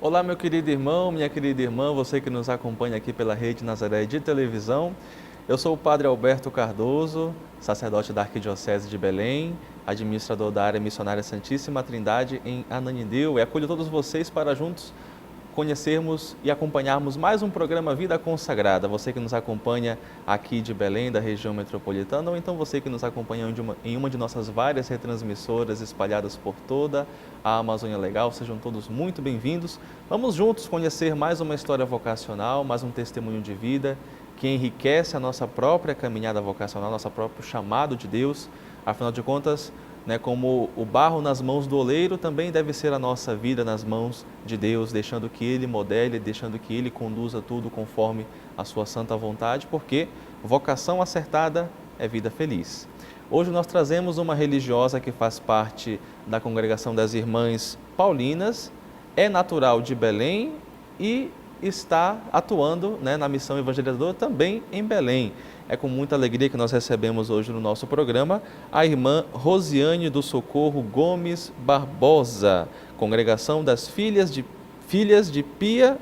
Olá, meu querido irmão, minha querida irmã, você que nos acompanha aqui pela Rede Nazaré de televisão. Eu sou o Padre Alberto Cardoso, sacerdote da Arquidiocese de Belém, administrador da área missionária Santíssima Trindade em Ananindeua, e acolho todos vocês para juntos conhecermos e acompanharmos mais um programa Vida Consagrada. Você que nos acompanha aqui de Belém, da região metropolitana, ou então você que nos acompanha em uma de nossas várias retransmissoras espalhadas por toda a Amazônia Legal, sejam todos muito bem-vindos. Vamos juntos conhecer mais uma história vocacional, mais um testemunho de vida que enriquece a nossa própria caminhada vocacional, nosso próprio chamado de Deus. Afinal de contas, como o barro nas mãos do oleiro, também deve ser a nossa vida nas mãos de Deus, deixando que Ele modele, deixando que Ele conduza tudo conforme a sua santa vontade, porque vocação acertada é vida feliz. Hoje nós trazemos uma religiosa que faz parte da congregação das Irmãs Paulinas, é natural de Belém e está atuando na missão evangelizadora também em Belém. É com muita alegria que nós recebemos hoje no nosso programa a irmã Rosiane do Socorro Gomes Barbosa, congregação das Filhas de Pia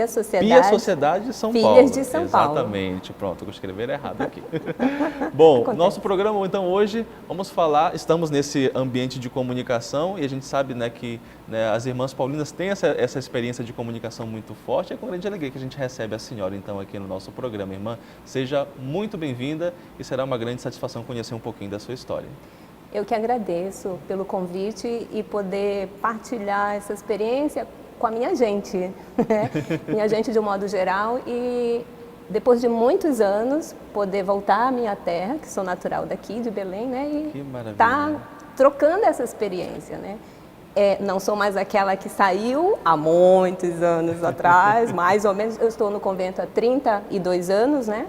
Sociedade de São Paulo. Filhas de São Paulo. Exatamente, pronto, vou escrever errado aqui. Bom, nosso programa então hoje, vamos falar, estamos nesse ambiente de comunicação e a gente sabe que as Irmãs Paulinas têm essa experiência de comunicação muito forte. É com grande alegria que a gente recebe a senhora então aqui no nosso programa. Irmã, seja muito bem-vinda e será uma grande satisfação conhecer um pouquinho da sua história. Eu que agradeço pelo convite e poder partilhar essa experiência com a minha gente, né? Minha gente de um modo geral, e depois de muitos anos poder voltar à minha terra, que sou natural daqui de Belém, né? E tá trocando essa experiência, né? Não sou mais aquela que saiu há muitos anos atrás, mais ou menos. Eu estou no convento há 32 anos, né?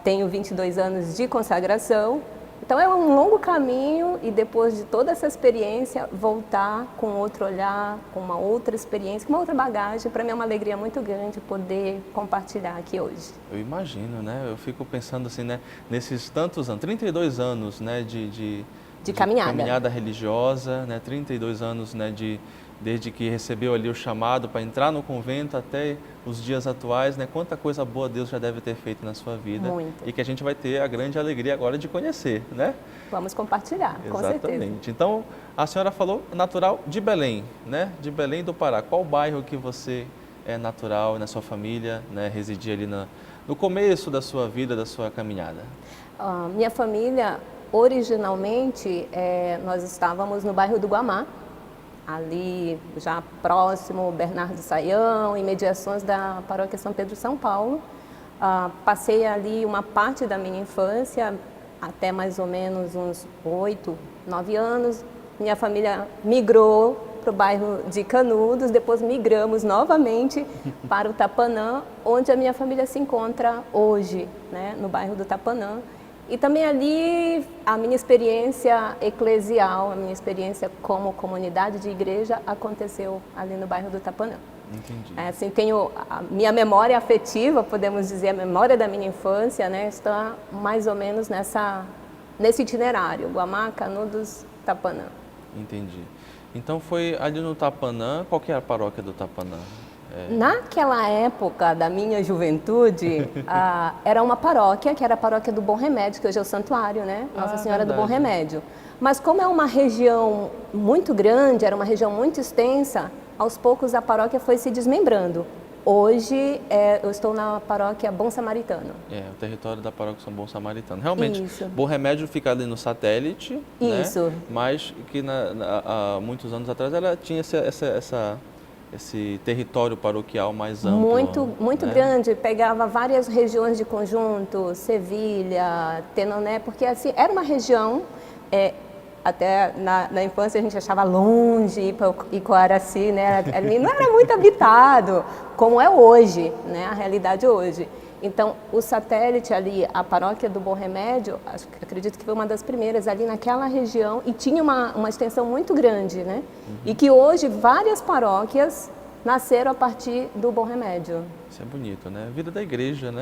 Tenho 22 anos de consagração. Então é um longo caminho e depois de toda essa experiência, voltar com outro olhar, com uma outra experiência, com uma outra bagagem, para mim é uma alegria muito grande poder compartilhar aqui hoje. Eu imagino, né? Eu fico pensando assim, nesses tantos anos, 32 anos, de caminhada religiosa, 32 anos, desde que recebeu ali o chamado para entrar no convento até os dias atuais, quanta coisa boa Deus já deve ter feito na sua vida. Muito. E que a gente vai ter a grande alegria agora de conhecer, né? Vamos compartilhar, com certeza. Exatamente. Então, a senhora falou natural de Belém, De Belém do Pará. Qual bairro que você é natural, na sua família, residia ali no começo da sua vida, da sua caminhada? Minha família, originalmente, nós estávamos no bairro do Guamá, ali já próximo Bernardo Saião, imediações da paróquia São Pedro São Paulo. Passei ali uma parte da minha infância, até mais ou menos uns 8, 9 anos. Minha família migrou para o bairro de Canudos, depois migramos novamente para o Tapanã, onde a minha família se encontra hoje, no bairro do Tapanã. E também ali a minha experiência eclesial, a minha experiência como comunidade de igreja aconteceu ali no bairro do Tapanã. Entendi. Assim, tenho a minha memória afetiva, podemos dizer, a memória da minha infância, está mais ou menos nesse itinerário, Guamá, Canudos, Tapanã. Entendi. Então foi ali no Tapanã, qual que é a paróquia do Tapanã? Naquela época da minha juventude, era uma paróquia, que era a paróquia do Bom Remédio, que hoje é o santuário, Nossa Senhora do Bom Remédio. Mas como é uma região muito grande, era uma região muito extensa, aos poucos a paróquia foi se desmembrando. Hoje eu estou na paróquia Bom Samaritano. O território da paróquia São Bom Samaritano. Realmente, Isso. Bom Remédio fica ali no satélite, Isso. Mas que há muitos anos atrás ela tinha esse território paroquial mais amplo. Muito grande, pegava várias regiões de conjunto, Sevilha, Tenoné, porque assim, era uma região, até na infância a gente achava longe ir para Icoaraci, ali não era muito habitado, como é hoje, a realidade hoje. Então, o satélite ali, a paróquia do Bom Remédio, acredito que foi uma das primeiras ali naquela região e tinha uma extensão muito grande, E que hoje várias paróquias nasceram a partir do Bom Remédio. Isso é bonito, Vida da igreja,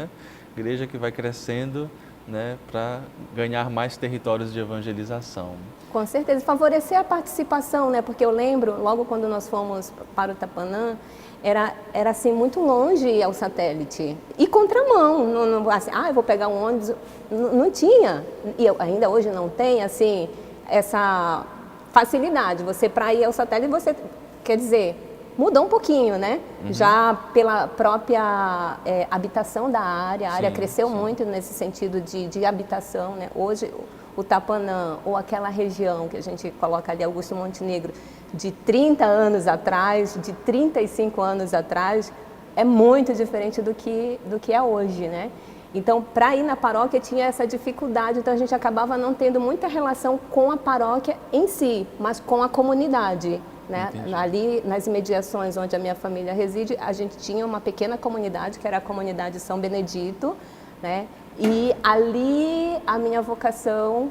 Igreja que vai crescendo, né, para ganhar mais territórios de evangelização. Com certeza, favorecer a participação, né? Porque eu lembro, logo quando nós fomos para o Tapanã, era assim, muito longe ao satélite. E contramão, assim, eu vou pegar um ônibus, não tinha. E ainda hoje não tem, assim, essa facilidade. Você, para ir ao satélite, você, quer dizer, mudou um pouquinho, né? Já pela própria habitação da área, a área cresceu muito nesse sentido de habitação, né? Hoje, o Tapanã, ou aquela região que a gente coloca ali, Augusto Montenegro, de 30 anos atrás, de 35 anos atrás, é muito diferente do que é hoje, né? Então, para ir na paróquia tinha essa dificuldade, então a gente acabava não tendo muita relação com a paróquia em si, mas com a comunidade, né? Ali, nas imediações onde a minha família reside, a gente tinha uma pequena comunidade, que era a comunidade São Benedito, né? E ali a minha vocação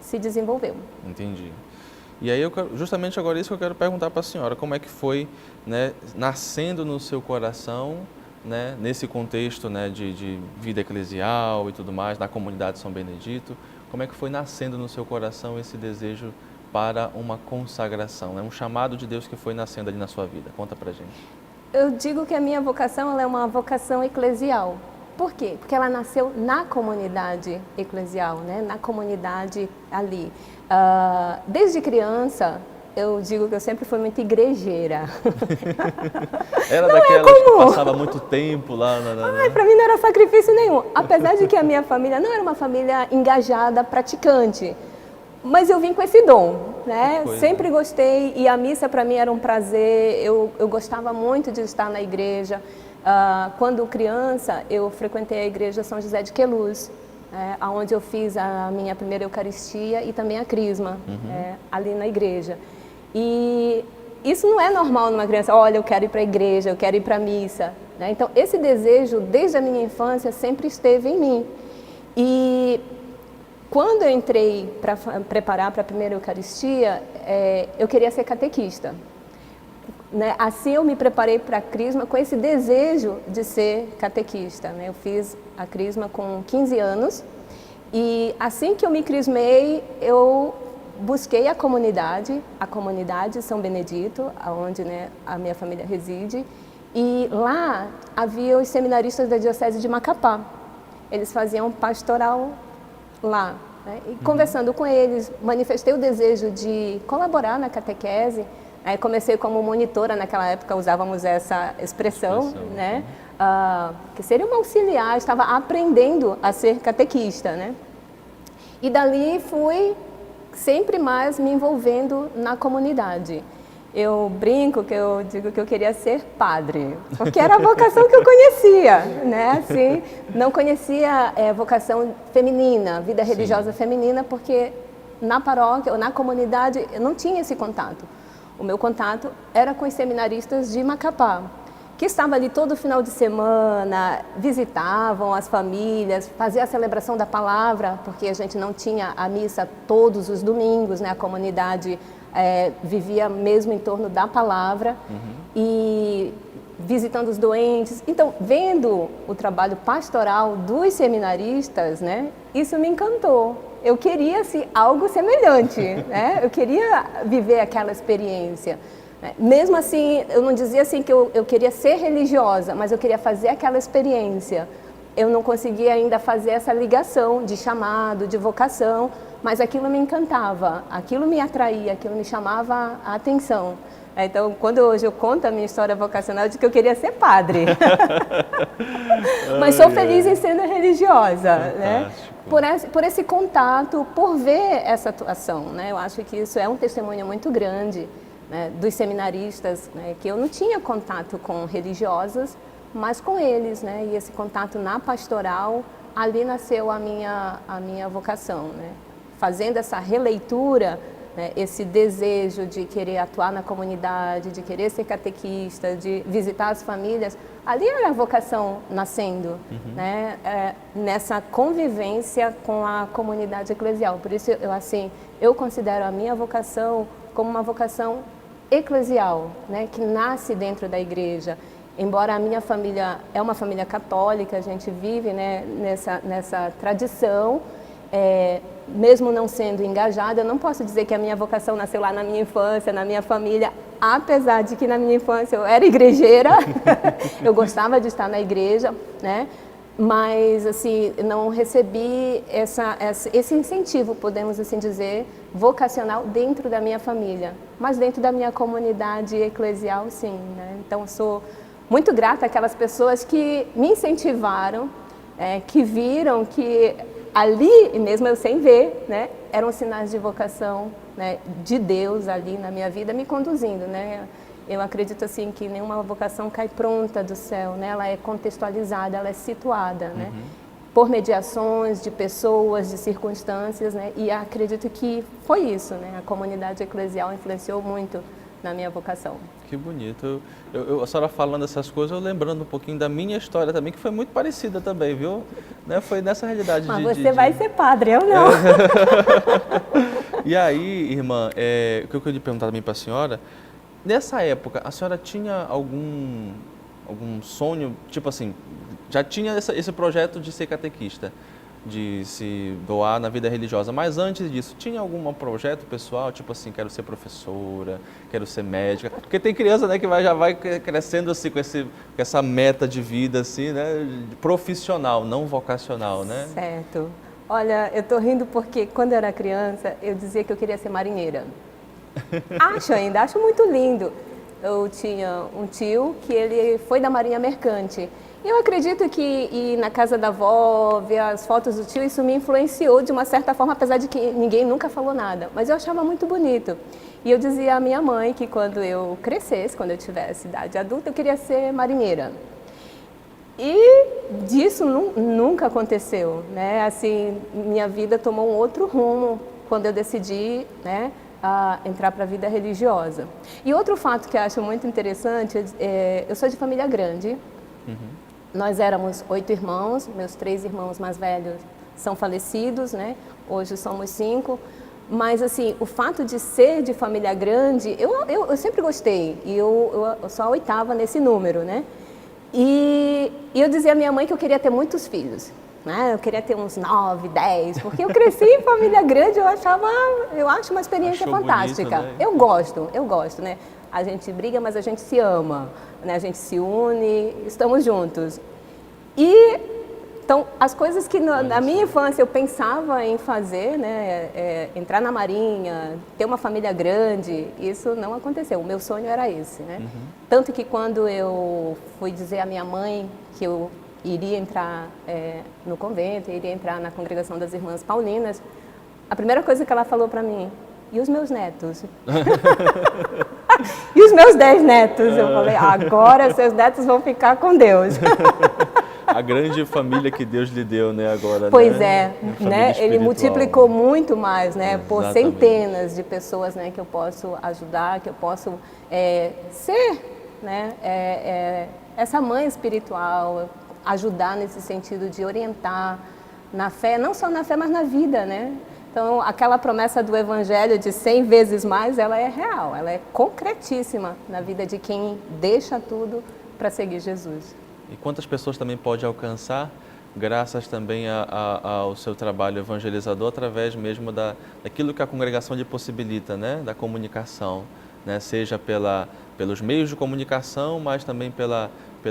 se desenvolveu. Entendi. E aí, justamente agora isso que eu quero perguntar para a senhora, como é que foi, né, nascendo no seu coração, né, nesse contexto, né, de vida eclesial e tudo mais, na comunidade São Benedito, como é que foi nascendo no seu coração esse desejo para uma consagração, né, um chamado de Deus que foi nascendo ali na sua vida? Conta pra gente. Eu digo que a minha vocação ela é uma vocação eclesial. Por quê? Porque ela nasceu na comunidade eclesial, né? Na comunidade ali. Desde criança, eu digo que eu sempre fui muito igrejeira. Era daquelas que passava muito tempo lá Para mim não era sacrifício nenhum. Apesar de que a minha família não era uma família engajada, praticante. Mas eu vim com esse dom, né? Sempre gostei e a missa para mim era um prazer. Eu gostava muito de estar na igreja. Quando criança, eu frequentei a igreja São José de Queluz, onde eu fiz a minha primeira Eucaristia e também a Crisma, ali na igreja. E isso não é normal numa criança, olha, eu quero ir para a igreja, eu quero ir para a missa, né? Então, esse desejo, desde a minha infância, sempre esteve em mim. E quando eu entrei para preparar para a primeira Eucaristia, eu queria ser catequista. Né? Assim eu me preparei para a Crisma com esse desejo de ser catequista. Né? Eu fiz a Crisma com 15 anos e assim que eu me crismei, eu busquei a comunidade São Benedito, onde, né, a minha família reside, e lá havia os seminaristas da Diocese de Macapá. Eles faziam pastoral lá. Né? E conversando com eles, manifestei o desejo de colaborar na catequese. Aí comecei como monitora, naquela época usávamos essa expressão, né? Que seria uma auxiliar, estava aprendendo a ser catequista, né? E dali fui sempre mais me envolvendo na comunidade. Eu brinco que eu digo que eu queria ser padre, porque era a vocação que eu conhecia, né? Assim, não conhecia vocação feminina, vida religiosa feminina, porque na paróquia ou na comunidade eu não tinha esse contato. O meu contato era com os seminaristas de Macapá, que estavam ali todo final de semana, visitavam as famílias, faziam a celebração da palavra, porque a gente não tinha a missa todos os domingos, né? A comunidade vivia mesmo em torno da palavra e visitando os doentes. Então, vendo o trabalho pastoral dos seminaristas, né? Isso me encantou. Eu queria assim, algo semelhante, né? Eu queria viver aquela experiência. Mesmo assim, eu não dizia assim que eu queria ser religiosa, mas eu queria fazer aquela experiência. Eu não conseguia ainda fazer essa ligação de chamado, de vocação, mas aquilo me encantava, aquilo me atraía, aquilo me chamava a atenção. Então, quando hoje eu conto a minha história vocacional, eu digo que eu queria ser padre. Mas sou feliz em sendo religiosa, né? Por esse contato, por ver essa atuação, né? Eu acho que isso é um testemunho muito grande, né, dos seminaristas, né, que eu não tinha contato com religiosas, mas com eles, né? E esse contato na pastoral, ali nasceu a minha vocação, né? Fazendo essa releitura, né, esse desejo de querer atuar na comunidade, de querer ser catequista, de visitar as famílias, ali era a vocação nascendo, né, nessa convivência com a comunidade eclesial. Por isso, eu considero a minha vocação como uma vocação eclesial, né, que nasce dentro da igreja. Embora a minha família é uma família católica, a gente vive, né, nessa tradição, mesmo não sendo engajada, eu não posso dizer que a minha vocação nasceu lá na minha infância, na minha família, apesar de que na minha infância eu era igrejeira, eu gostava de estar na igreja, né? Mas assim, não recebi esse incentivo, podemos assim dizer, vocacional dentro da minha família, mas dentro da minha comunidade eclesial, sim, né? Então, eu sou muito grata àquelas pessoas que me incentivaram, que viram que ali, mesmo eu sem ver, né, eram sinais de vocação, né, de Deus ali na minha vida, me conduzindo, né? Eu acredito assim que nenhuma vocação cai pronta do céu, né? Ela é contextualizada, ela é situada, né? Por mediações de pessoas, de circunstâncias, né? E acredito que foi isso, né? A comunidade eclesial influenciou muito na minha vocação. Que bonito. A senhora falando essas coisas, eu lembrando um pouquinho da minha história também, que foi muito parecida também, viu? Né? Foi nessa realidade Mas você vai ser padre, eu não. E aí, irmã, o que eu queria perguntar também para a senhora, nessa época, a senhora tinha algum sonho, tipo assim, já tinha esse projeto de ser catequista, de se doar na vida religiosa, mas antes disso, tinha algum projeto pessoal, tipo assim, quero ser professora, quero ser médica? Porque tem criança, né, que já vai crescendo assim com essa meta de vida, assim, né, profissional, não vocacional, né? Certo. Olha, eu tô rindo porque quando eu era criança, eu dizia que eu queria ser marinheira. Acho muito lindo. Eu tinha um tio que ele foi da Marinha Mercante. E eu acredito que ir na casa da avó, ver as fotos do tio, isso me influenciou de uma certa forma, apesar de que ninguém nunca falou nada. Mas eu achava muito bonito. E eu dizia à minha mãe que quando eu crescesse, quando eu tivesse idade adulta, eu queria ser marinheira. E disso nunca aconteceu, né? Assim, minha vida tomou um outro rumo quando eu decidi, né, entrar para a vida religiosa. E outro fato que eu acho muito interessante, eu sou de família grande. Nós éramos 8 irmãos, meus 3 irmãos mais velhos são falecidos, né? Hoje somos 5. Mas, assim, o fato de ser de família grande, eu sempre gostei. E eu sou a 8ª nesse número, né? E eu dizia à minha mãe que eu queria ter muitos filhos, né? Eu queria ter uns 9, 10, porque eu cresci em família grande, eu acho uma experiência fantástica. Bonito, né? Eu gosto, né? A gente briga, mas a gente se ama, né? A gente se une, estamos juntos. Então, as coisas que na minha infância eu pensava em fazer, né, entrar na Marinha, ter uma família grande, isso não aconteceu. O meu sonho era esse, né? Tanto que quando eu fui dizer à minha mãe que eu iria entrar no convento, iria entrar na congregação das Irmãs Paulinas, a primeira coisa que ela falou para mim: e os meus netos? E os meus 10 netos? Eu falei: agora seus netos vão ficar com Deus. A grande família que Deus lhe deu, né, agora, pois né? Né? Ele multiplicou muito mais, né? Por Exatamente. centenas de pessoas, né, que eu posso ajudar, que eu posso ser, né, essa mãe espiritual, ajudar nesse sentido de orientar na fé, não só na fé, mas na vida, né? Então, aquela promessa do Evangelho de 100 vezes mais, ela é real, ela é concretíssima na vida de quem deixa tudo para seguir Jesus. E quantas pessoas também pode alcançar, graças também ao seu trabalho evangelizador, através mesmo daquilo que a congregação lhe possibilita, né? Da comunicação, né? Seja pelos meios de comunicação, mas também pela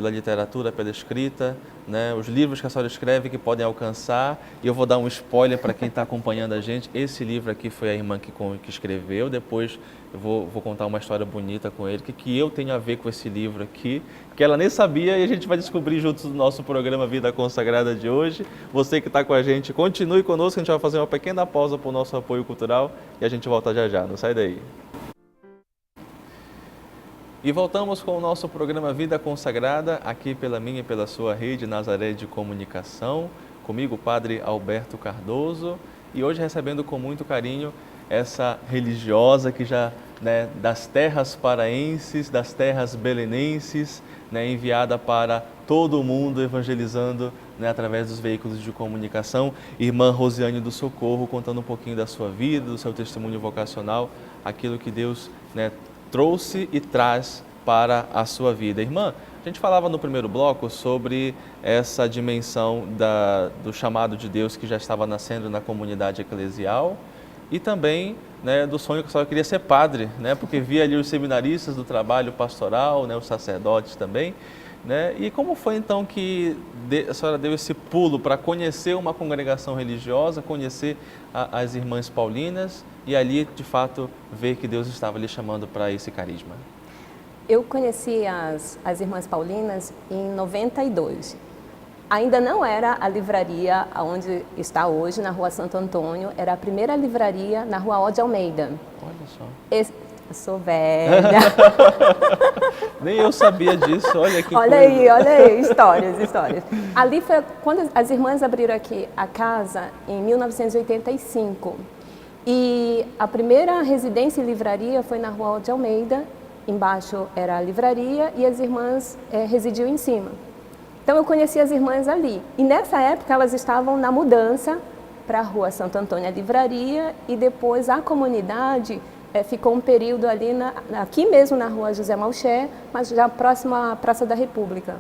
literatura, pela escrita, né? Os livros que a senhora escreve que podem alcançar. E eu vou dar um spoiler para quem está acompanhando a gente. Esse livro aqui foi a irmã que escreveu. Depois eu vou contar uma história bonita com ele. O que eu tenho a ver com esse livro aqui, que ela nem sabia, e a gente vai descobrir juntos no nosso programa Vida Consagrada de hoje. Você que está com a gente, continue conosco, a gente vai fazer uma pequena pausa para o nosso apoio cultural e a gente volta já já, não sai daí. E voltamos com o nosso programa Vida Consagrada, aqui pela minha e pela sua rede Nazaré de Comunicação, comigo o Padre Alberto Cardoso, e hoje recebendo com muito carinho essa religiosa que já, né, das terras paraenses, das terras belenenses, né, enviada para todo o mundo, evangelizando, né, através dos veículos de comunicação, irmã Rosiane do Socorro, contando um pouquinho da sua vida, do seu testemunho vocacional, aquilo que Deus, né, trouxe e traz para a sua vida. Irmã, A gente falava no primeiro bloco sobre essa dimensão do chamado de Deus que já estava nascendo na comunidade eclesial e também, né, do sonho que a senhora queria ser padre, né, porque via ali os seminaristas do trabalho pastoral, né, os sacerdotes também. Né? E como foi então que a senhora deu esse pulo para conhecer uma congregação religiosa, conhecer as irmãs paulinas e ali, de fato, ver que Deus estava lhe chamando para esse carisma? Eu conheci as irmãs paulinas em 92. Ainda não era a livraria onde está hoje, na Rua Santo Antônio, era a primeira livraria na Rua Ode Almeida. Olha só. Eu sou velha. Nem eu sabia disso, olha que olha coisa. Olha aí, histórias. Ali foi quando as irmãs abriram aqui a casa em 1985. E a primeira residência e livraria foi na Rua de Almeida. Embaixo era a livraria e as irmãs residiam em cima. Então eu conheci as irmãs ali. E nessa época elas estavam na mudança para a Rua Santo Antônio, a livraria, e depois a comunidade ficou um período ali, aqui mesmo na Rua José Malcher, mas já próximo à Praça da República.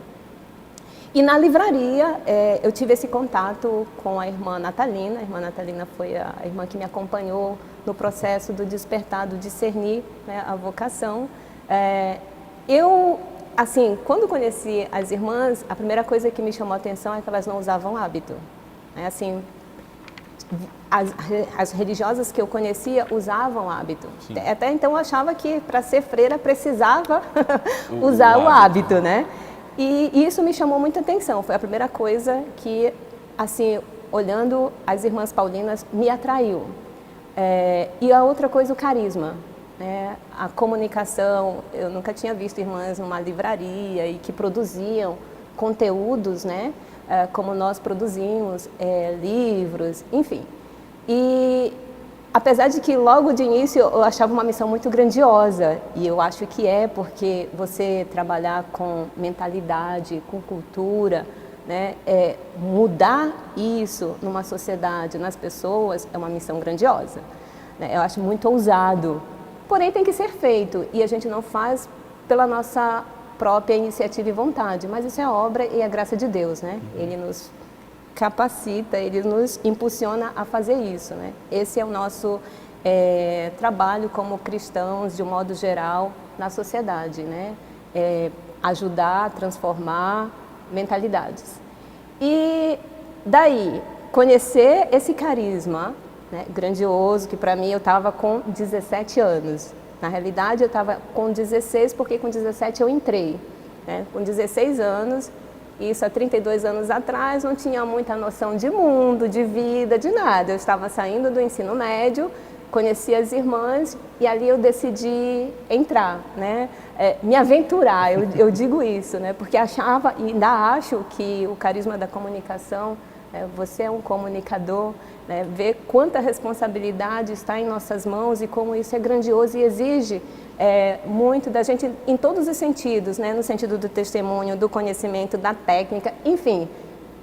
E na livraria eu tive esse contato com a irmã Natalina. A irmã Natalina foi a irmã que me acompanhou no processo do despertar, do discernir, né, a vocação. Eu, assim, quando conheci as irmãs, a primeira coisa que me chamou a atenção é que elas não usavam hábito. Assim, as religiosas que eu conhecia usavam hábito. Sim. Até então eu achava que para ser freira precisava usar o hábito, né? E isso me chamou muita atenção. Foi a primeira coisa que, assim, olhando as irmãs paulinas, me atraiu. E a outra coisa, o carisma. A comunicação. Eu nunca tinha visto irmãs numa livraria e que produziam conteúdos, né? Como nós produzimos, livros, enfim. E apesar de que logo de início eu achava uma missão muito grandiosa, e eu acho que porque você trabalhar com mentalidade, com cultura, né, mudar isso numa sociedade, nas pessoas, é uma missão grandiosa. Né? Eu acho muito ousado, porém tem que ser feito, e a gente não faz pela nossa própria iniciativa e vontade, mas isso é a obra e a graça de Deus, né? Ele nos capacita, ele nos impulsiona a fazer isso, né? Esse é o nosso trabalho como cristãos, de um modo geral, na sociedade, né? Ajudar a transformar mentalidades. E daí, conhecer esse carisma, né, grandioso, que para mim eu estava com 17 anos. Na realidade, eu estava com 16, porque com 17 eu entrei. Né? Com 16 anos, isso há 32 anos atrás, não tinha muita noção de mundo, de vida, de nada. Eu estava saindo do ensino médio, conheci as irmãs e ali eu decidi entrar, né? Me aventurar, eu digo isso, né? Porque achava, e ainda acho que o carisma da comunicação, você é um comunicador, né, ver quanta responsabilidade está em nossas mãos e como isso é grandioso e exige muito da gente em todos os sentidos, né, no sentido do testemunho, do conhecimento, da técnica, enfim,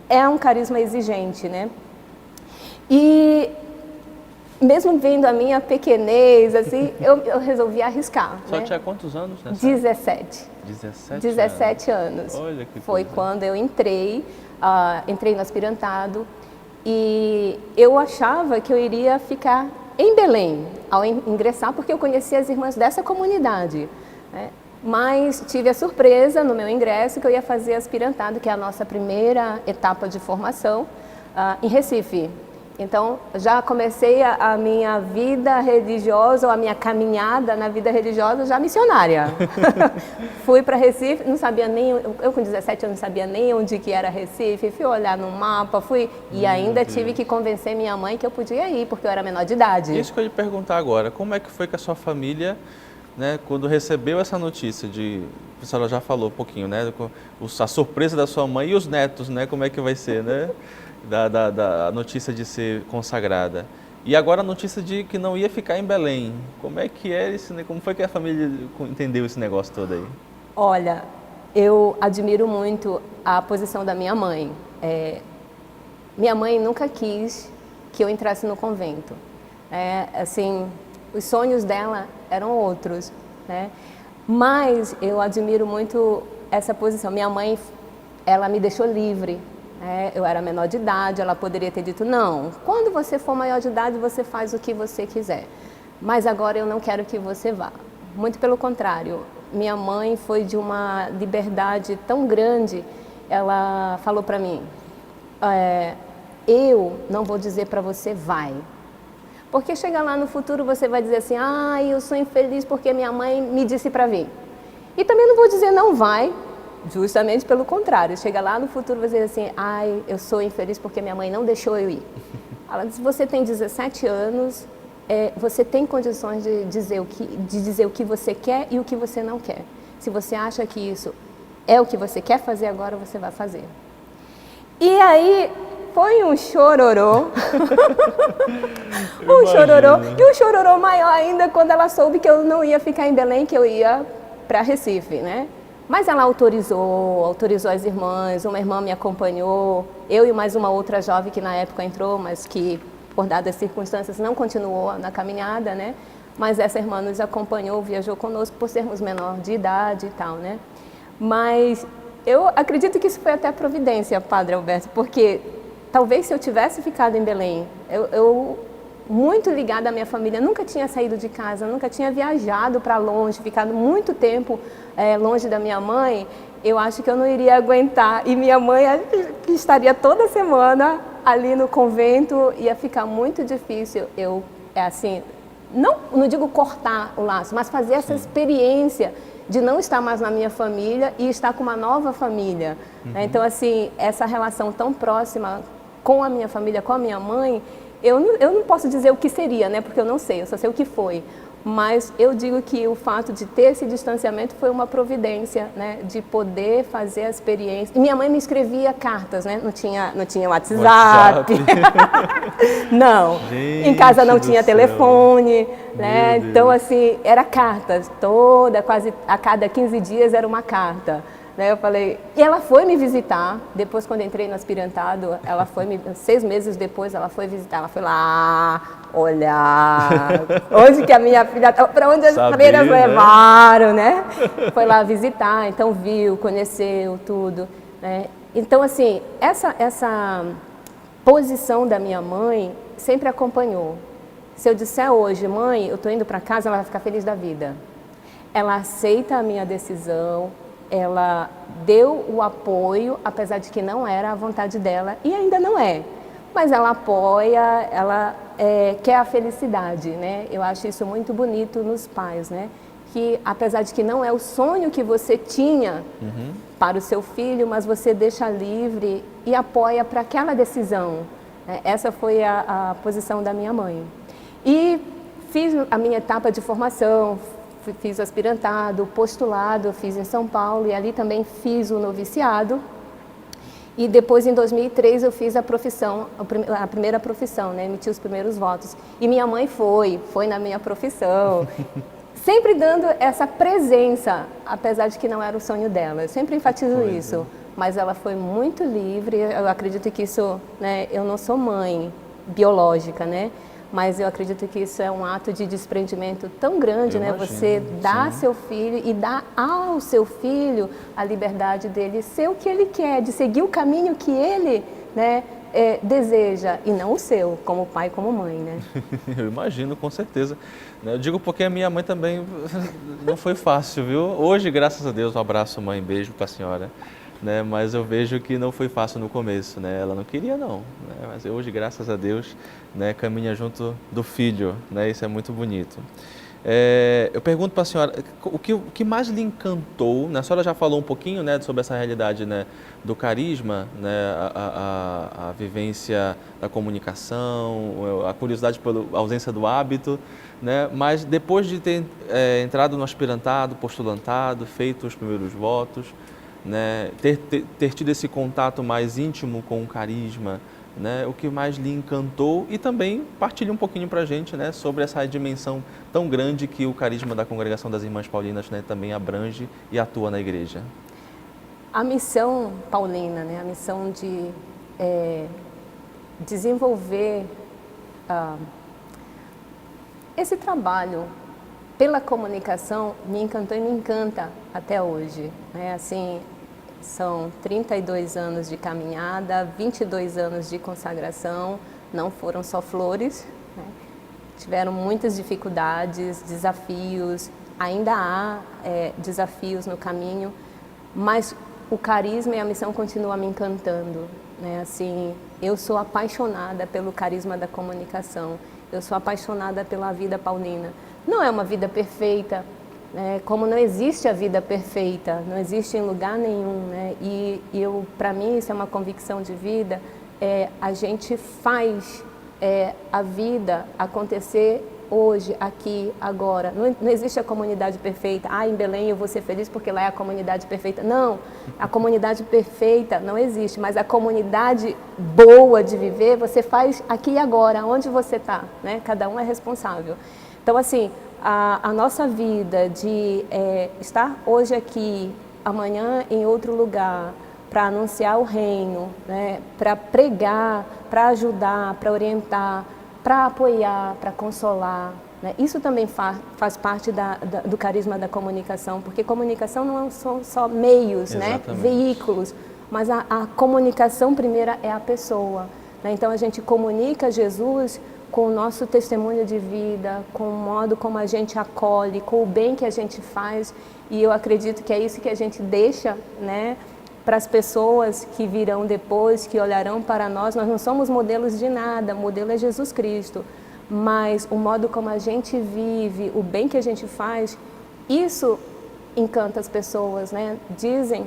é um carisma exigente, né? E mesmo vendo a minha pequenez, assim, eu resolvi arriscar. Só né? tinha quantos anos nessa 17. 17 anos. Olha que Foi coisa. quando eu entrei no aspirantado. E eu achava que eu iria ficar em Belém ao ingressar, porque eu conhecia as irmãs dessa comunidade. Né? Mas tive a surpresa no meu ingresso que eu ia fazer aspirantado, que é a nossa primeira etapa de formação, em Recife. Então, já comecei a minha vida religiosa, ou a minha caminhada na vida religiosa já missionária. Fui para Recife, não sabia nem, eu com 17 anos não sabia nem onde que era Recife, fui olhar no mapa, e ainda tive que convencer minha mãe que eu podia ir, porque eu era menor de idade. Isso que eu ia perguntar agora, como é que foi que a sua família, né, quando recebeu essa notícia a senhora já falou um pouquinho, né, a surpresa da sua mãe e os netos, né, como é que vai ser, né? Da notícia de ser consagrada. E agora a notícia de que não ia ficar em Belém. Como é que como foi que a família entendeu esse negócio todo aí? Olha, eu admiro muito a posição da minha mãe. Minha mãe nunca quis que eu entrasse no convento. Assim, os sonhos dela eram outros, né? Mas eu admiro muito essa posição. Minha mãe, ela me deixou livre. Eu era menor de idade, ela poderia ter dito, não, quando você for maior de idade, você faz o que você quiser. Mas agora eu não quero que você vá. Muito pelo contrário, minha mãe foi de uma liberdade tão grande, ela falou para mim, eu não vou dizer para você vai. Porque chegar lá no futuro você vai dizer assim, eu sou infeliz porque minha mãe me disse para vir. E também não vou dizer não vai, justamente pelo contrário. Chega lá no futuro e vai dizer assim, eu sou infeliz porque minha mãe não deixou eu ir. Ela disse, você tem 17 anos, você tem condições de dizer o que você quer e o que você não quer. Se você acha que isso é o que você quer fazer agora, você vai fazer. E aí foi um chororô, e um chororô maior ainda quando ela soube que eu não ia ficar em Belém, que eu ia para Recife, né? Mas ela autorizou as irmãs, uma irmã me acompanhou, eu e mais uma outra jovem que na época entrou, mas que por dadas circunstâncias não continuou na caminhada, né? Mas essa irmã nos acompanhou, viajou conosco por sermos menor de idade e tal, né? Mas eu acredito que isso foi até providência, Padre Alberto, porque talvez se eu tivesse ficado em Belém, eu muito ligada à minha família, nunca tinha saído de casa, nunca tinha viajado para longe, ficado muito tempo longe da minha mãe, eu acho que eu não iria aguentar. E minha mãe, que estaria toda semana ali no convento, ia ficar muito difícil. Não digo cortar o laço, mas fazer essa experiência de não estar mais na minha família e estar com uma nova família. Então, assim, essa relação tão próxima com a minha família, com a minha mãe, eu não posso dizer o que seria, né? Porque eu não sei, eu só sei o que foi. Mas eu digo que o fato de ter esse distanciamento foi uma providência, né? De poder fazer a experiência. E minha mãe me escrevia cartas, né? Não tinha WhatsApp. Não. Gente, em casa não tinha telefone, né? Então, assim, era cartas. Quase a cada 15 dias era uma carta. Eu falei, e ela foi me visitar, depois quando entrei no aspirantado, 6 meses depois ela foi visitar, ela foi lá olhar onde que a minha filha, para onde as freiras levaram, né? Foi lá visitar, então viu, conheceu tudo, né? Então, assim, essa posição da minha mãe sempre acompanhou. Se eu disser hoje, mãe, eu estou indo para casa, ela vai ficar feliz da vida. Ela aceita a minha decisão, ela deu o apoio, apesar de que não era a vontade dela, e ainda não é. Mas ela apoia, ela quer a felicidade, né? Eu acho isso muito bonito nos pais, né? Que apesar de que não é o sonho que você tinha para o seu filho, mas você deixa livre e apoia para aquela decisão. Essa foi a posição da minha mãe. E fiz a minha etapa de formação, fiz o aspirantado, postulado, fiz em São Paulo e ali também fiz o noviciado. E depois, em 2003, eu fiz a primeira profissão, né? Emiti os primeiros votos. E minha mãe foi na minha profissão, sempre dando essa presença, apesar de que não era o sonho dela. Eu sempre enfatizo isso, mas ela foi muito livre. Eu acredito que isso, né? Eu não sou mãe biológica, né? Mas eu acredito que isso é um ato de desprendimento tão grande, né? Você dá seu filho e dá ao seu filho a liberdade dele ser o que ele quer, de seguir o caminho que ele, né, deseja, e não o seu, como pai, como mãe, né? Eu imagino, com certeza. Eu digo porque a minha mãe também não foi fácil, viu? Hoje, graças a Deus, um abraço, mãe, beijo para a senhora. Né, mas eu vejo que não foi fácil no começo, né? Ela não queria não, né? Mas hoje, graças a Deus, né, caminha junto do filho, né? Isso é muito bonito. Eu pergunto para a senhora, o que mais lhe encantou, né? A senhora já falou um pouquinho, né, sobre essa realidade, né, do carisma, né, a vivência da comunicação, a curiosidade pela ausência do hábito, né? Mas depois de ter entrado no aspirantado, postulantado, feito os primeiros votos, né, ter tido esse contato mais íntimo com o carisma, né, o que mais lhe encantou, e também partilhe um pouquinho para a gente, né, sobre essa dimensão tão grande que o carisma da Congregação das Irmãs Paulinas, né, também abrange e atua na igreja. A missão paulina, né, a missão de desenvolver esse trabalho pela comunicação me encantou e me encanta até hoje, né? Assim, são 32 anos de caminhada, 22 anos de consagração, não foram só flores, né? Tiveram muitas dificuldades, desafios, ainda há desafios no caminho, mas o carisma e a missão continuam me encantando, né? Assim, eu sou apaixonada pelo carisma da comunicação, eu sou apaixonada pela vida paulina. Não é uma vida perfeita, né? Como não existe a vida perfeita, não existe em lugar nenhum, né? E para mim, isso é uma convicção de vida, a gente faz a vida acontecer hoje, aqui, agora. Não existe a comunidade perfeita. Em Belém eu vou ser feliz porque lá é a comunidade perfeita. Não, a comunidade perfeita não existe, mas a comunidade boa de viver você faz aqui e agora, onde você está, né? Cada um é responsável. Então, assim, a nossa vida de estar hoje aqui, amanhã em outro lugar, para anunciar o reino, né? Para pregar, para ajudar, para orientar, para apoiar, para consolar, né? Isso também faz parte do carisma da comunicação, porque comunicação não são só meios, né? Veículos, mas a comunicação primeira é a pessoa, né? Então a gente comunica Jesus com o nosso testemunho de vida, com o modo como a gente acolhe, com o bem que a gente faz, e eu acredito que é isso que a gente deixa, né, para as pessoas que virão depois, que olharão para nós. Nós não somos modelos de nada, o modelo é Jesus Cristo, mas o modo como a gente vive, o bem que a gente faz, isso encanta as pessoas, né? Dizem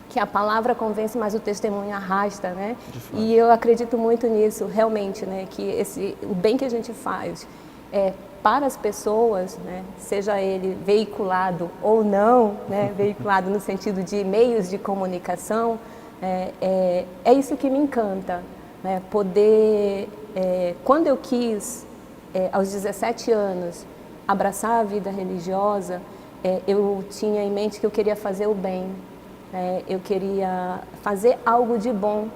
que a palavra convence, mas o testemunho arrasta, né? E eu acredito muito nisso, realmente, né? Que o bem que a gente faz para as pessoas, né, seja ele veiculado ou não, né, veiculado no sentido de meios de comunicação, é isso que me encanta, né, poder, quando eu quis, aos 17 anos, abraçar a vida religiosa, eu tinha em mente que eu queria fazer o bem, eu queria fazer algo de bom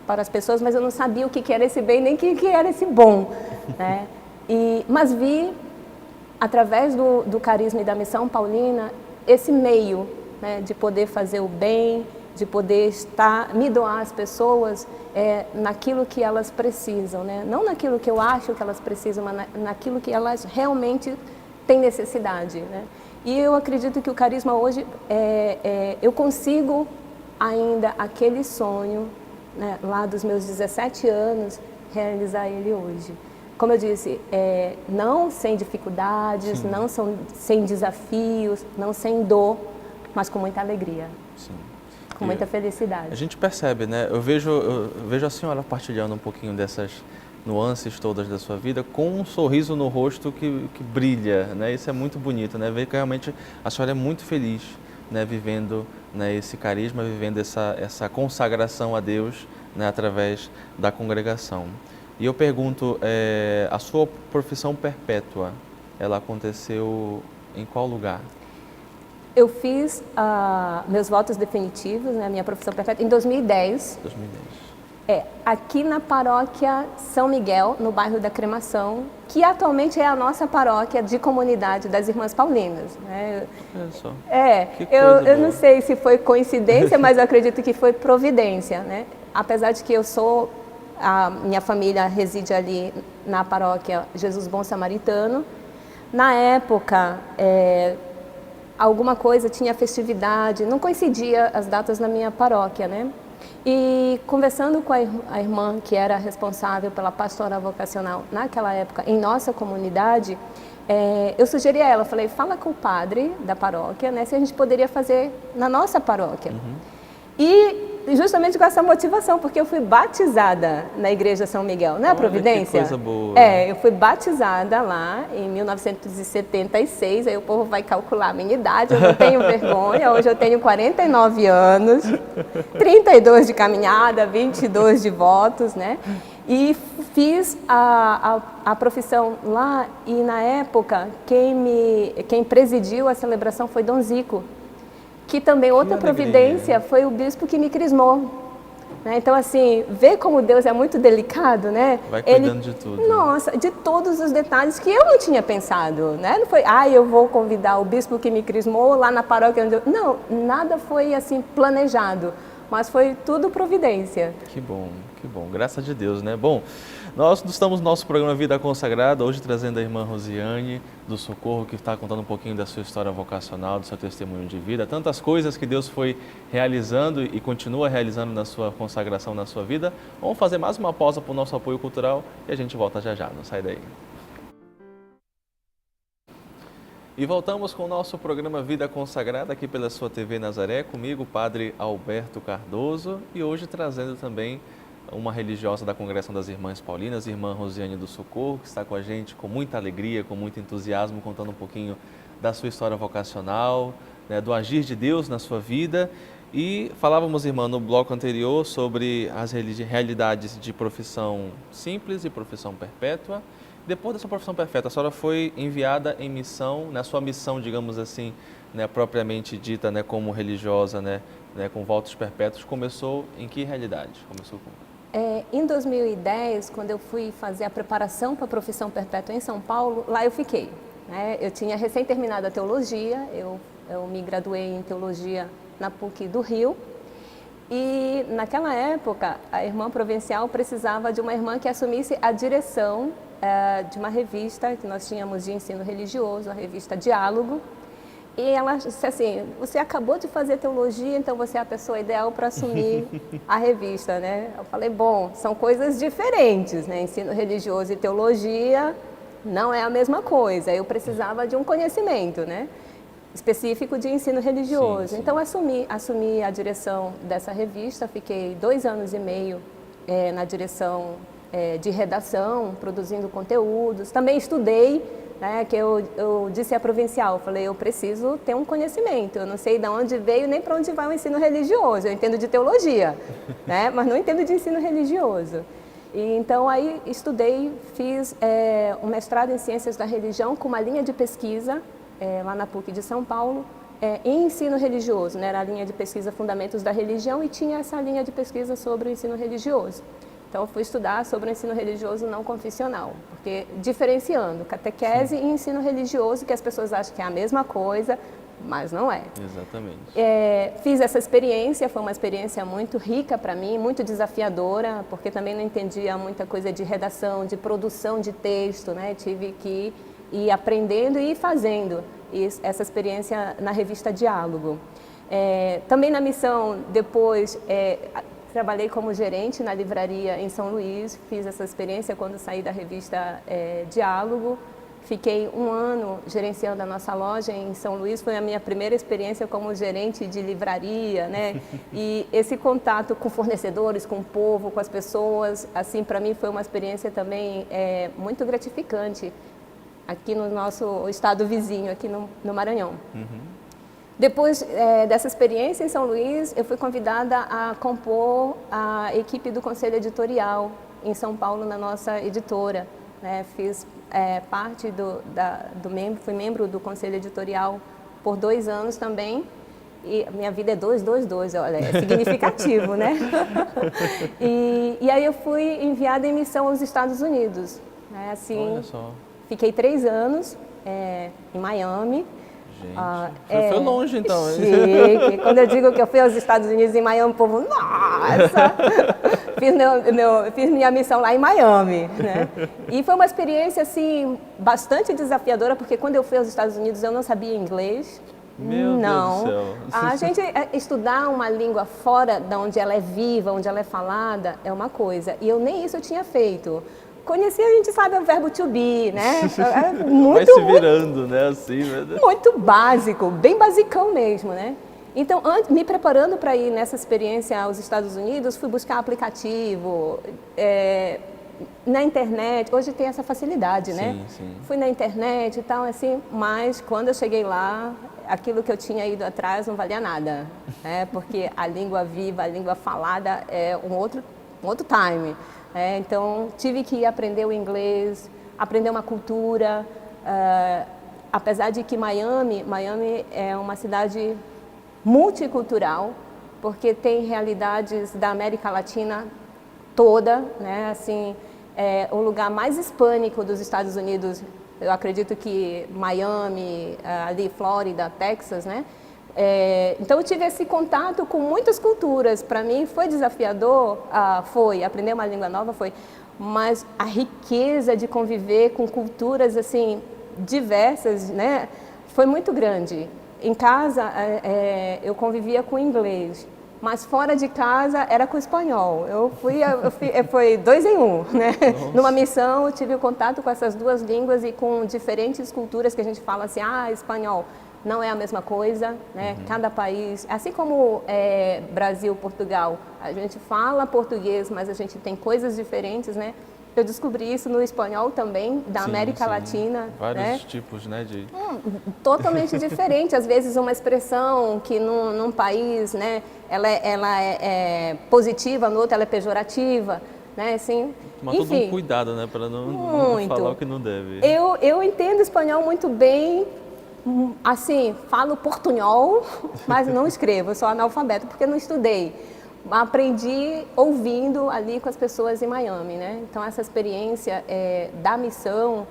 para as pessoas, mas eu não sabia o que era esse bem, nem o que era esse bom, né? Mas vi, através do carisma e da missão paulina, esse meio, né, de poder fazer o bem, de poder me doar às pessoas naquilo que elas precisam, né? Não naquilo que eu acho que elas precisam, mas naquilo que elas realmente têm necessidade, né? E eu acredito que o carisma hoje, eu consigo ainda aquele sonho, né, lá dos meus 17 anos, realizar ele hoje. Como eu disse, não sem dificuldades, sim, não sem desafios, não sem dor, mas com muita alegria, sim, com muita felicidade. A gente percebe, né? Eu vejo a senhora partilhando um pouquinho dessas nuances todas da sua vida com um sorriso no rosto que brilha, né? Isso é muito bonito, né? Ver que realmente a senhora é muito feliz, né? Vivendo, né, esse carisma, vivendo essa consagração a Deus, né, através da congregação. E eu pergunto, a sua profissão perpétua, ela aconteceu em qual lugar? Eu fiz meus votos definitivos, né, minha profissão perpétua, em 2010. 2010. Aqui na paróquia São Miguel, no bairro da Cremação, que atualmente é a nossa paróquia de comunidade das Irmãs Paulinas, né? Olha só. Eu não sei se foi coincidência, mas eu acredito que foi providência, né? Apesar de que a minha família reside ali na paróquia Jesus Bom Samaritano. Na época, alguma coisa, tinha festividade, não coincidia as datas na minha paróquia, né? E conversando com a irmã que era responsável pela pastoral vocacional naquela época em nossa comunidade, eu sugeri a ela, falei, fala com o padre da paróquia, né, se a gente poderia fazer na nossa paróquia. Uhum. E justamente com essa motivação, porque eu fui batizada na Igreja São Miguel, não é a Providência? Que coisa boa. Eu fui batizada lá em 1976, aí o povo vai calcular a minha idade, eu não tenho vergonha, hoje eu tenho 49 anos, 32 de caminhada, 22 de votos, né? E fiz a profissão lá, e na época quem presidiu a celebração foi Dom Zico, que também outra providência foi o bispo que me crismou. né? Então, assim, ver como Deus é muito delicado, né? Vai cuidando de tudo. Nossa, de todos os detalhes que eu não tinha pensado, né? Não foi, eu vou convidar o bispo que me crismou lá na paróquia onde eu... Não, nada foi, assim, planejado, mas foi tudo providência. Que bom, graças a Deus, né? Bom, nós estamos no nosso programa Vida Consagrada, hoje trazendo a irmã Rosiane do Socorro, que está contando um pouquinho da sua história vocacional, do seu testemunho de vida, tantas coisas que Deus foi realizando e continua realizando na sua consagração, na sua vida. Vamos fazer mais uma pausa para o nosso apoio cultural e a gente volta já já, não sai daí. E voltamos com o nosso programa Vida Consagrada aqui pela sua TV Nazaré, comigo, Padre Alberto Cardoso, e hoje trazendo também uma religiosa da Congregação das Irmãs Paulinas, irmã Rosiane do Socorro, que está com a gente com muita alegria, com muito entusiasmo, contando um pouquinho da sua história vocacional, né, do agir de Deus na sua vida. E falávamos, irmã, no bloco anterior sobre as realidades de profissão simples e profissão perpétua. Depois da sua profissão perpétua, a senhora foi enviada em missão, na sua missão, digamos assim, né, propriamente dita, né, como religiosa, né, com votos perpétuos, começou em que realidade? Começou com... Em 2010, quando eu fui fazer a preparação para a profissão perpétua em São Paulo, lá eu fiquei, né? Eu tinha recém terminado a teologia, eu me graduei em teologia na PUC do Rio, e naquela época a irmã provincial precisava de uma irmã que assumisse a direção de uma revista que nós tínhamos de ensino religioso, a revista Diálogo. E ela disse assim, você acabou de fazer teologia, então você é a pessoa ideal para assumir a revista, né? Eu falei, bom, são coisas diferentes, né? Ensino religioso e teologia não é a mesma coisa. Eu precisava de um conhecimento, né, específico de ensino religioso. Sim, sim. Então, assumi a direção dessa revista, fiquei 2 anos e meio na direção de redação, produzindo conteúdos. Também estudei, né, que eu disse à provincial, falei, eu preciso ter um conhecimento, eu não sei de onde veio nem para onde vai o ensino religioso, eu entendo de teologia, né, mas não entendo de ensino religioso. E, então aí estudei, fiz um mestrado em Ciências da Religião com uma linha de pesquisa lá na PUC de São Paulo, em ensino religioso, né, era a linha de pesquisa Fundamentos da Religião e tinha essa linha de pesquisa sobre o ensino religioso. Então, eu fui estudar sobre o ensino religioso não confessional, porque diferenciando catequese e ensino religioso, que as pessoas acham que é a mesma coisa, mas não é. Exatamente. Fiz essa experiência, foi uma experiência muito rica para mim, muito desafiadora, porque também não entendia muita coisa de redação, de produção de texto, né? Tive que ir aprendendo e ir fazendo essa experiência na revista Diálogo. Também na missão, depois... trabalhei como gerente na livraria em São Luís, fiz essa experiência quando saí da revista Diálogo. Fiquei 1 ano gerenciando a nossa loja em São Luís, foi a minha primeira experiência como gerente de livraria, né? E esse contato com fornecedores, com o povo, com as pessoas, assim, para mim foi uma experiência também muito gratificante aqui no nosso estado vizinho, aqui no Maranhão. Uhum. Depois dessa experiência em São Luís, eu fui convidada a compor a equipe do Conselho Editorial em São Paulo, na nossa editora, né? Fiz parte fui membro do Conselho Editorial por 2 anos também, e minha vida é 222, olha, é significativo, né? E aí eu fui enviada em missão aos Estados Unidos, né? Assim, olha só. Fiquei 3 anos em Miami. Gente, foi longe então. Chique. Quando eu digo que eu fui aos Estados Unidos, em Miami, o povo, nossa! Fiz minha missão lá em Miami, né? E foi uma experiência, assim, bastante desafiadora, porque quando eu fui aos Estados Unidos eu não sabia inglês. Meu Deus do céu. A gente estudar uma língua fora de onde ela é viva, onde ela é falada, é uma coisa. E nem isso eu tinha feito. Conheci, a gente sabe, o verbo to be, né? Vai se virando, né? Assim, muito básico, bem basicão mesmo, né? Então, me preparando para ir nessa experiência aos Estados Unidos, fui buscar aplicativo, na internet. Hoje tem essa facilidade, né? Sim. Fui na internet e tal, assim, mas quando eu cheguei lá, aquilo que eu tinha ido atrás não valia nada, né? Porque a língua viva, a língua falada é um outro time. Então, tive que aprender o inglês, aprender uma cultura, apesar de que Miami é uma cidade multicultural, porque tem realidades da América Latina toda, né? Assim, o lugar mais hispânico dos Estados Unidos, eu acredito que Miami, ali Flórida, Texas, né? Então eu tive esse contato com muitas culturas. Para mim foi desafiador, aprender uma língua nova foi, mas a riqueza de conviver com culturas assim diversas, né? Foi muito grande. Em casa eu convivia com inglês, mas fora de casa era com espanhol. Foi 2 em 1, né? Nossa. Numa missão eu tive o contato com essas duas línguas e com diferentes culturas que a gente fala assim, espanhol não é a mesma coisa, né? Cada país, assim como Brasil, Portugal, a gente fala português, mas a gente tem coisas diferentes, né? Eu descobri isso no espanhol também, da América Latina. Vários tipos, né? Totalmente diferente. Às vezes uma expressão que num país, né, ela é positiva, no outro ela é pejorativa, né? Assim, Tomar todo um cuidado, né? Para não falar o que não deve. Eu entendo espanhol muito bem, assim, falo portunhol, mas não escrevo, eu sou analfabeta porque não estudei. Aprendi ouvindo ali com as pessoas em Miami, né? Então essa experiência da missão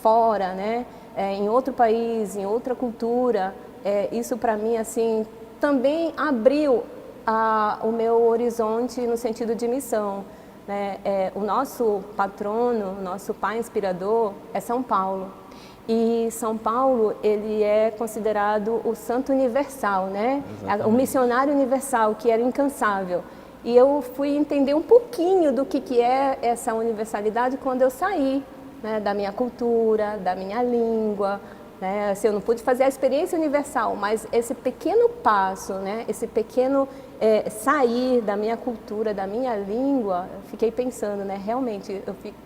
fora, né? Em outro país, em outra cultura, isso para mim assim também abriu o meu horizonte no sentido de missão, né? O nosso patrono, o nosso pai inspirador é São Paulo. E São Paulo, ele é considerado o santo universal, né? O missionário universal, que era incansável. E eu fui entender um pouquinho do que é essa universalidade quando eu saí, né, da minha cultura, da minha língua, né? Assim, eu não pude fazer a experiência universal, mas esse pequeno passo, né, esse pequeno sair da minha cultura, da minha língua, eu fiquei pensando, né, realmente,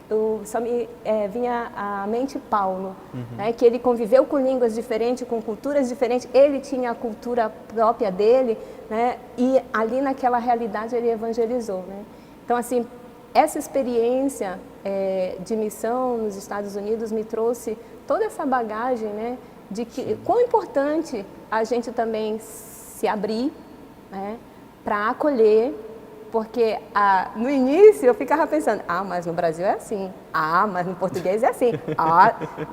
eu só me vinha à mente Paulo, né, que ele conviveu com línguas diferentes, com culturas diferentes, ele tinha a cultura própria dele, né, e ali naquela realidade ele evangelizou, né. Então, assim, essa experiência de missão nos Estados Unidos me trouxe toda essa bagagem, né, de que quão importante a gente também se abrir, né, para acolher, porque no início eu ficava pensando, mas no Brasil é assim, mas no português é assim,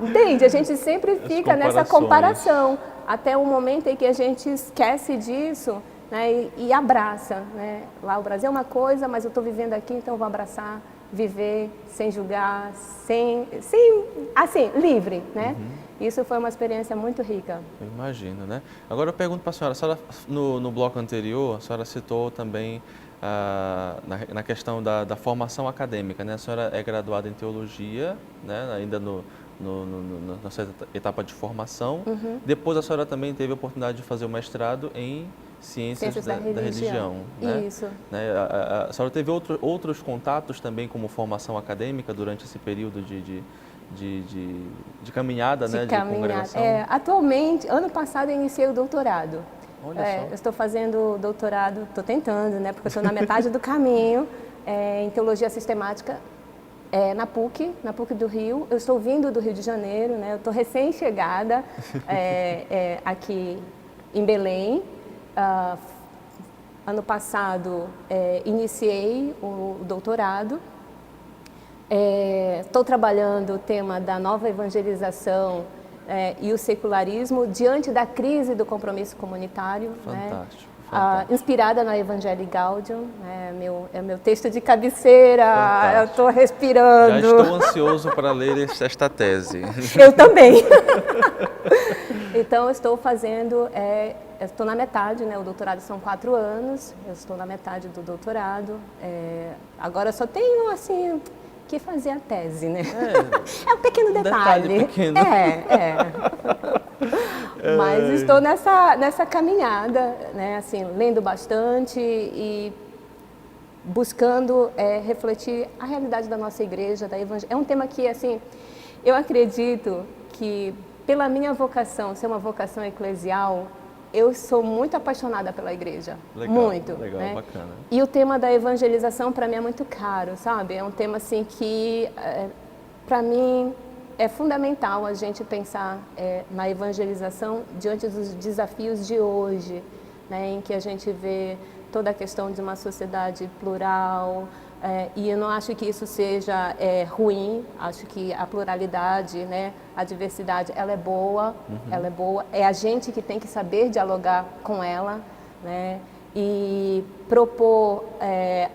entende? A gente sempre fica nessa comparação, até o momento em que a gente esquece disso, né, e abraça, né? Lá o Brasil é uma coisa, mas eu estou vivendo aqui, então eu vou abraçar, viver sem julgar, assim, livre, né? Isso foi uma experiência muito rica. Eu imagino, né? Agora eu pergunto para a senhora, no bloco anterior, a senhora citou também na questão da formação acadêmica, né? A senhora é graduada em teologia, né? Ainda na sua etapa de formação. Depois a senhora também teve a oportunidade de fazer o mestrado em Ciências da religião, né? Isso. Né? A senhora teve outros contatos também como formação acadêmica durante esse período de caminhada, né? De congregação? Atualmente, ano passado eu iniciei o doutorado. Olha só. Eu estou fazendo doutorado, estou tentando, né? Porque eu estou na metade do caminho, em teologia sistemática, na PUC do Rio. Eu estou vindo do Rio de Janeiro, né? Eu estou recém-chegada aqui em Belém. Ano passado iniciei o doutorado. Estou trabalhando o tema da nova evangelização e o secularismo diante da crise do compromisso comunitário. Fantástico. Inspirada na Evangelii Gaudium, é meu texto de cabeceira. Fantástico. Eu estou respirando. Já estou ansioso para ler esta tese. Eu também. Então, eu estou fazendo, eu estou na metade, né? O doutorado são 4 anos, eu estou na metade do doutorado. Agora só tenho, assim, que fazer a tese, né? É um pequeno detalhe. Pequeno. Mas estou nessa caminhada, né? Assim, lendo bastante e buscando refletir a realidade da nossa igreja, da evangélica. É um tema que, assim, eu acredito que, pela minha vocação, ser uma vocação eclesial, eu sou muito apaixonada pela igreja. Legal, muito. Legal, né? Bacana. E o tema da evangelização, para mim, é muito caro, sabe? É um tema, assim, que, para mim, é fundamental a gente pensar na evangelização diante dos desafios de hoje, né? Em que a gente vê toda a questão de uma sociedade plural, e eu não acho que isso seja ruim, acho que a pluralidade, né, a diversidade, ela é boa, é a gente que tem que saber dialogar com ela, né, e propor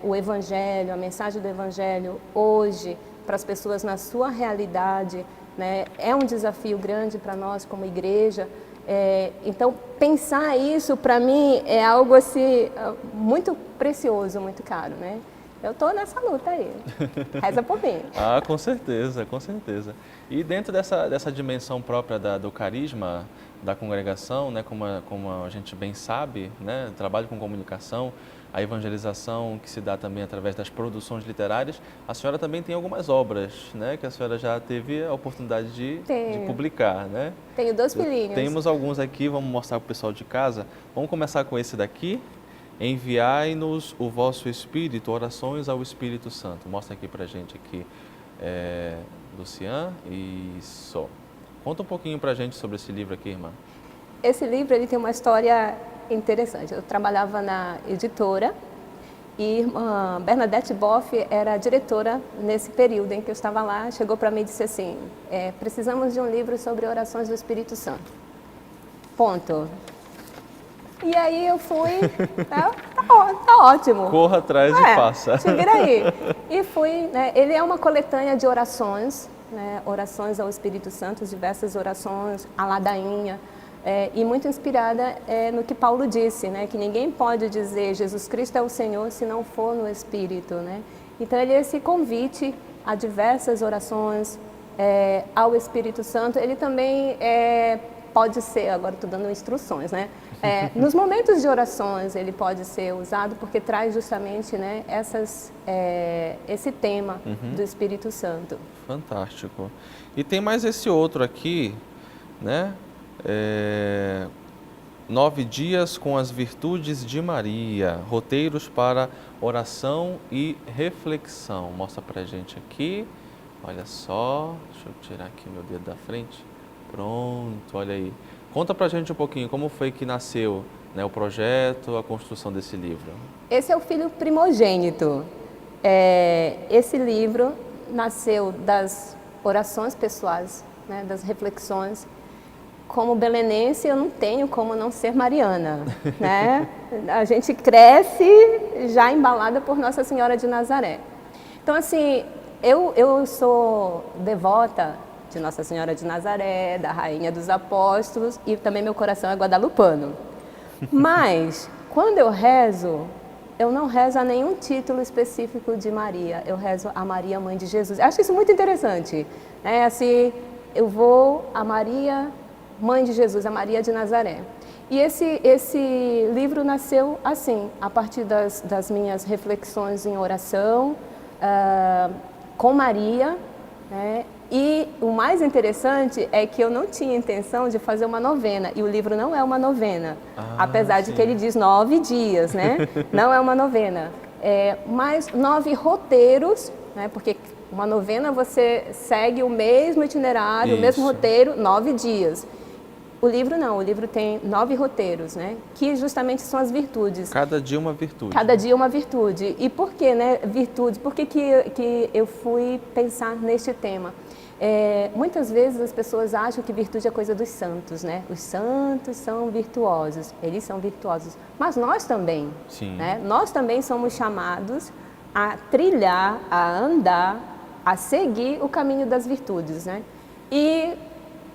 o Evangelho, a mensagem do Evangelho hoje para as pessoas na sua realidade, né, é um desafio grande para nós como igreja. Então, pensar isso para mim é algo assim muito precioso, muito caro, né? Eu estou nessa luta aí. Reza por mim. Ah, com certeza, com certeza. E dentro dessa dimensão própria do carisma da congregação, né, como a gente bem sabe, né, trabalho com comunicação, a evangelização que se dá também através das produções literárias, a senhora também tem algumas obras, né, que a senhora já teve a oportunidade de publicar, né? Tenho 2 filhinhos. Temos alguns aqui, vamos mostrar para o pessoal de casa. Vamos começar com esse daqui. Enviai-nos o vosso Espírito, orações ao Espírito Santo. Mostra aqui para a gente aqui, Lucian. Isso. Conta um pouquinho para a gente sobre esse livro aqui, irmã. Esse livro ele tem uma história interessante. Eu trabalhava na editora e irmã Bernadette Boff era a diretora nesse período em que eu estava lá. Chegou para mim e disse assim, precisamos de um livro sobre orações do Espírito Santo. Ponto. E aí eu fui, tá ótimo. Corra atrás e faça. Se vira aí. E fui, né, ele é uma coletânea de orações, né, orações ao Espírito Santo, diversas orações, a ladainha, e muito inspirada no que Paulo disse, né, que ninguém pode dizer Jesus Cristo é o Senhor se não for no Espírito, né. Então ele é esse convite a diversas orações ao Espírito Santo. Ele também pode ser, agora estou dando instruções, né? Nos momentos de orações ele pode ser usado porque traz justamente, né, esse tema do Espírito Santo. Fantástico. E tem mais esse outro aqui, né? 9 dias com as virtudes de Maria, roteiros para oração e reflexão. Mostra pra gente aqui, olha só, deixa eu tirar aqui meu dedo da frente. Pronto, olha aí. Conta pra gente um pouquinho como foi que nasceu, né, o projeto, a construção desse livro. Esse é o filho primogênito. Esse livro nasceu das orações pessoais, né, das reflexões. Como belenense, eu não tenho como não ser mariana, né? A gente cresce já embalada por Nossa Senhora de Nazaré. Então, assim, eu sou devota de Nossa Senhora de Nazaré, da Rainha dos Apóstolos, e também meu coração é guadalupano. Mas, quando eu rezo, eu não rezo a nenhum título específico de Maria, eu rezo a Maria, Mãe de Jesus. Eu acho isso muito interessante, né? Assim, eu vou a Maria, Mãe de Jesus, a Maria de Nazaré. E esse livro nasceu assim, a partir das minhas reflexões em oração, com Maria, né? E o mais interessante é que eu não tinha intenção de fazer uma novena, e o livro não é uma novena, apesar de que ele diz 9 dias, né? Não é uma novena, mas 9 roteiros, né? Porque uma novena você segue o mesmo itinerário, o mesmo roteiro, 9 dias. O livro não, o livro tem 9 roteiros, né? Que justamente são as virtudes. Cada dia uma virtude. Cada dia uma virtude. E por que, né, virtude? Por que eu fui pensar neste tema? Muitas vezes as pessoas acham que virtude é coisa dos santos, né? Os santos são virtuosos, eles são virtuosos. Mas nós também, né? Nós também somos chamados a trilhar, a andar, a seguir o caminho das virtudes, né? E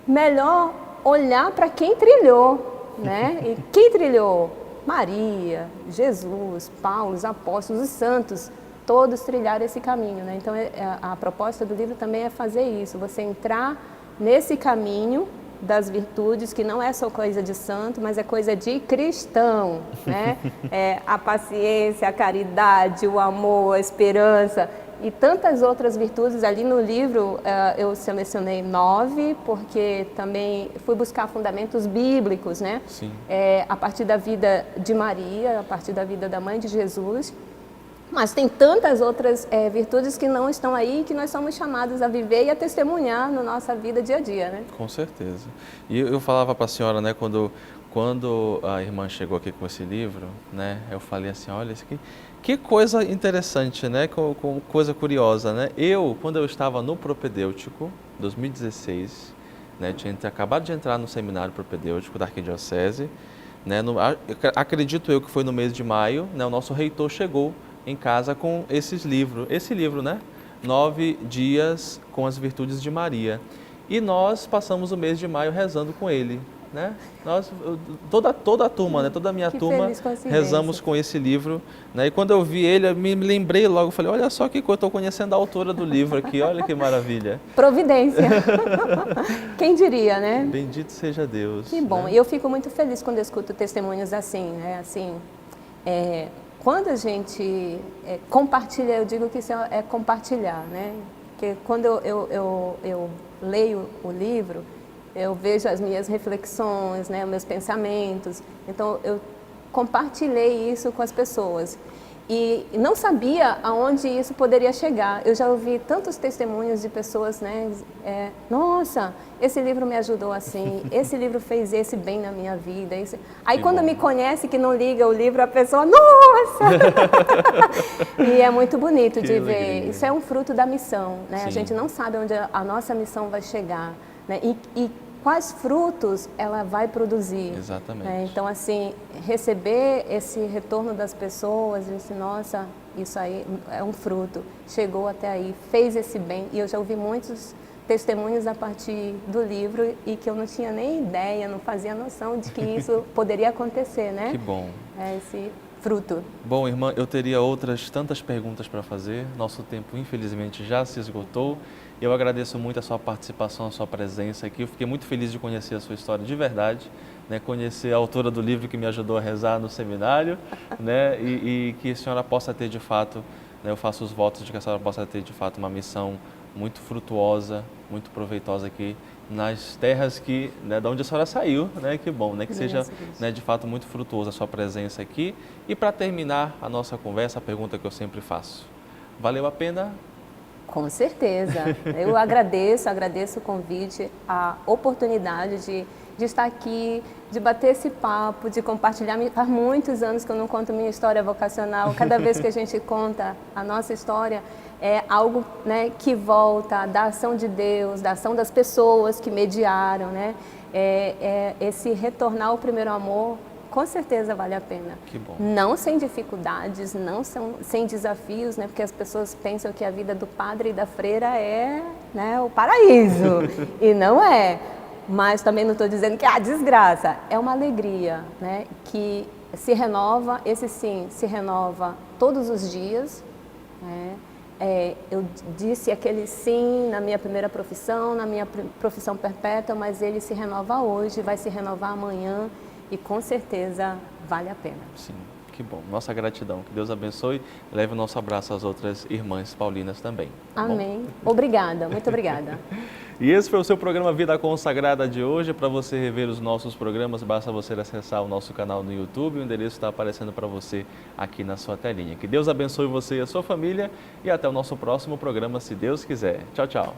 melhor olhar para quem trilhou, né? E quem trilhou? Maria, Jesus, Paulo, os apóstolos, os santos, todos trilharam esse caminho, né? Então a proposta do livro também é fazer isso, você entrar nesse caminho das virtudes, que não é só coisa de santo, mas é coisa de cristão, né? A paciência, a caridade, o amor, a esperança e tantas outras virtudes. Ali no livro eu selecionei 9, porque também fui buscar fundamentos bíblicos, né? Sim. A partir da vida de Maria, a partir da vida da Mãe de Jesus. Mas tem tantas outras virtudes que não estão aí, que nós somos chamados a viver e a testemunhar na nossa vida dia a dia, né? Com certeza. E eu falava para a senhora, né, quando quando a irmã chegou aqui com esse livro, né, eu falei assim, olha, isso aqui, que coisa interessante, né, coisa curiosa, né? Quando eu estava no propedêutico, 2016, né, tinha acabado de entrar no seminário propedêutico da Arquidiocese, né, acredito eu que foi no mês de maio, né, o nosso reitor chegou em casa com esse livro, né, 9 dias com as virtudes de Maria. E nós passamos o mês de maio rezando com ele, né? Toda a turma, né? Toda a minha turma rezamos com esse livro, né? E quando eu vi ele, eu me lembrei logo, falei, olha só que eu estou conhecendo a autora do livro aqui, olha que maravilha. Providência. Quem diria, né? Bendito seja Deus. Que bom. Né? E eu fico muito feliz quando eu escuto testemunhos assim, né? Assim, quando a gente compartilha, eu digo que isso é compartilhar, né? Porque quando eu leio o livro, eu vejo as minhas reflexões, né, os meus pensamentos. Então, eu compartilhei isso com as pessoas. E não sabia aonde isso poderia chegar. Eu já ouvi tantos testemunhos de pessoas, né? Nossa, esse livro me ajudou assim, esse livro fez esse bem na minha vida. Aí quando me conhece, que não liga o livro, a pessoa, nossa! E é muito bonito de ver. Isso é um fruto da missão, né? A gente não sabe onde a nossa missão vai chegar, né? E quais frutos ela vai produzir. Exatamente. Então, assim, receber esse retorno das pessoas, disse, nossa, isso aí é um fruto, chegou até aí, fez esse bem. E eu já ouvi muitos testemunhos a partir do livro e que eu não tinha nem ideia, não fazia noção de que isso poderia acontecer, né? Que bom. Esse fruto. Bom, irmã, eu teria outras tantas perguntas para fazer, nosso tempo infelizmente já se esgotou. Eu agradeço muito a sua participação, a sua presença aqui. Eu fiquei muito feliz de conhecer a sua história de verdade, né? Conhecer a autora do livro que me ajudou a rezar no seminário, né? E que a senhora possa ter de fato, né? Eu faço os votos de que a senhora possa ter de fato uma missão muito frutuosa, muito proveitosa aqui nas terras que, né, da onde a senhora saiu, né? Que bom, né? Que seja, né, de fato muito frutuosa a sua presença aqui. E para terminar a nossa conversa, a pergunta que eu sempre faço: valeu a pena? Com certeza. Eu agradeço o convite, a oportunidade de estar aqui, de bater esse papo, de compartilhar. Faz muitos anos que eu não conto minha história vocacional. Cada vez que a gente conta a nossa história, é algo, né, que volta da ação de Deus, da ação das pessoas que mediaram, né? Esse retornar ao primeiro amor, com certeza vale a pena. Que bom. Não sem dificuldades, não sem desafios, né? Porque as pessoas pensam que a vida do padre e da freira é, né, o paraíso. E não é. Mas também não estou dizendo que é a desgraça. É uma alegria, né? Que se renova, esse sim, se renova todos os dias, né? Eu disse aquele sim na minha primeira profissão, na minha profissão perpétua, mas ele se renova hoje, vai se renovar amanhã. E com certeza vale a pena. Sim, que bom. Nossa gratidão. Que Deus abençoe. Leve o nosso abraço às outras irmãs paulinas também. Tá Amém. Bom? Obrigada, muito obrigada. E esse foi o seu programa Vida Consagrada de hoje. Para você rever os nossos programas, basta você acessar o nosso canal no YouTube. O endereço está aparecendo para você aqui na sua telinha. Que Deus abençoe você e a sua família. E até o nosso próximo programa, se Deus quiser. Tchau, tchau.